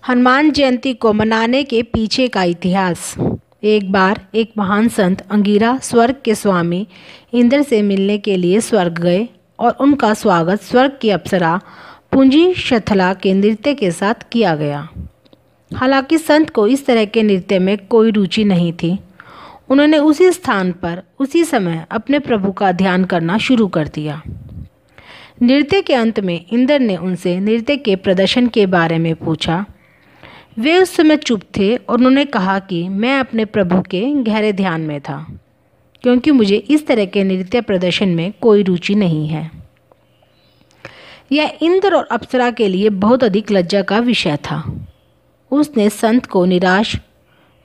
हनुमान जयंती को मनाने के पीछे का इतिहास। एक बार एक महान संत अंगिरा स्वर्ग के स्वामी इंद्र से मिलने के लिए स्वर्ग गए और उनका स्वागत स्वर्ग की अप्सरा पुंजीशथला के नृत्य के साथ किया गया। हालांकि संत को इस तरह के नृत्य में कोई रुचि नहीं थी। उन्होंने उसी स्थान पर उसी समय अपने प्रभु का ध्यान करना शुरू कर दिया। नृत्य के अंत में इंद्र ने उनसे नृत्य के प्रदर्शन के बारे में पूछा। वे उस समय चुप थे और उन्होंने कहा कि मैं अपने प्रभु के गहरे ध्यान में था, क्योंकि मुझे इस तरह के नृत्य प्रदर्शन में कोई रुचि नहीं है। यह इंद्र और अप्सरा के लिए बहुत अधिक लज्जा का विषय था। उसने संत को निराश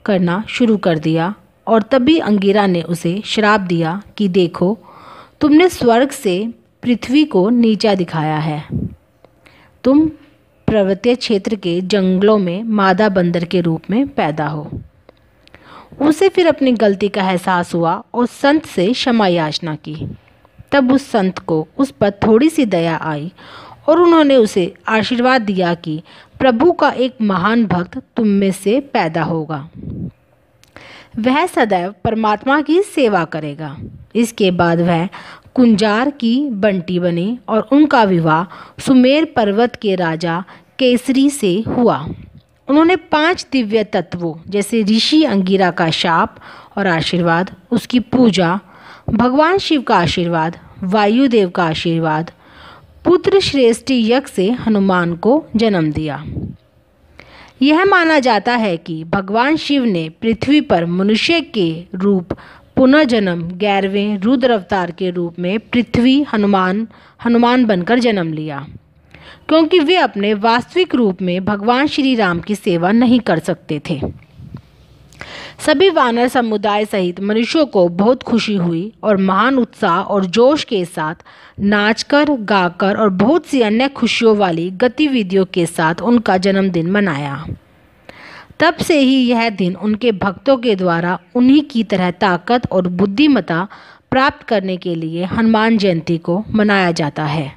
करना शुरू कर दिया और तभी अंगिरा ने उसे श्राप दिया कि देखो, तुमने स्वर्ग से पृथ्वी को नीचा दिखाया है। तुम पर्वतीय क्षेत्र के जंगलों में मादा बंदर के रूप में पैदा हो। उसे फिर अपनी गलती का एहसास हुआ और संत से क्षमा याचना की। तब उस संत को उस पर थोड़ी सी दया आई और उन्होंने उसे आशीर्वाद दिया कि प्रभु का एक महान भक्त तुम में से पैदा होगा। वह सदैव परमात्मा की सेवा करेगा। इसके बाद वह कुंजार की बंटी बनी और उनका विवाह सुमेर पर्वत के राजा केसरी से हुआ। उन्होंने 5 दिव्य तत्वों जैसे ऋषि अंगिरा का शाप और आशीर्वाद, उसकी पूजा, भगवान शिव का आशीर्वाद, वायुदेव का आशीर्वाद, पुत्र श्रेष्ठी यज्ञ से हनुमान को जन्म दिया। यह माना जाता है कि भगवान शिव ने पृथ्वी पर मनुष्य के रूप पुनर्जन्म 11वें रुद्र अवतार के रूप में पृथ्वी हनुमान बनकर जन्म लिया, क्योंकि वे अपने वास्तविक रूप में भगवान श्री राम की सेवा नहीं कर सकते थे। सभी वानर समुदाय सहित मनुष्यों को बहुत खुशी हुई और महान उत्साह और जोश के साथ नाचकर, गाकर और बहुत सी अन्य खुशियों वाली गतिविधियों के साथ उनका जन्मदिन मनाया। तब से ही यह दिन उनके भक्तों के द्वारा उन्हीं की तरह ताकत और बुद्धिमत्ता प्राप्त करने के लिए हनुमान जयंती को मनाया जाता है।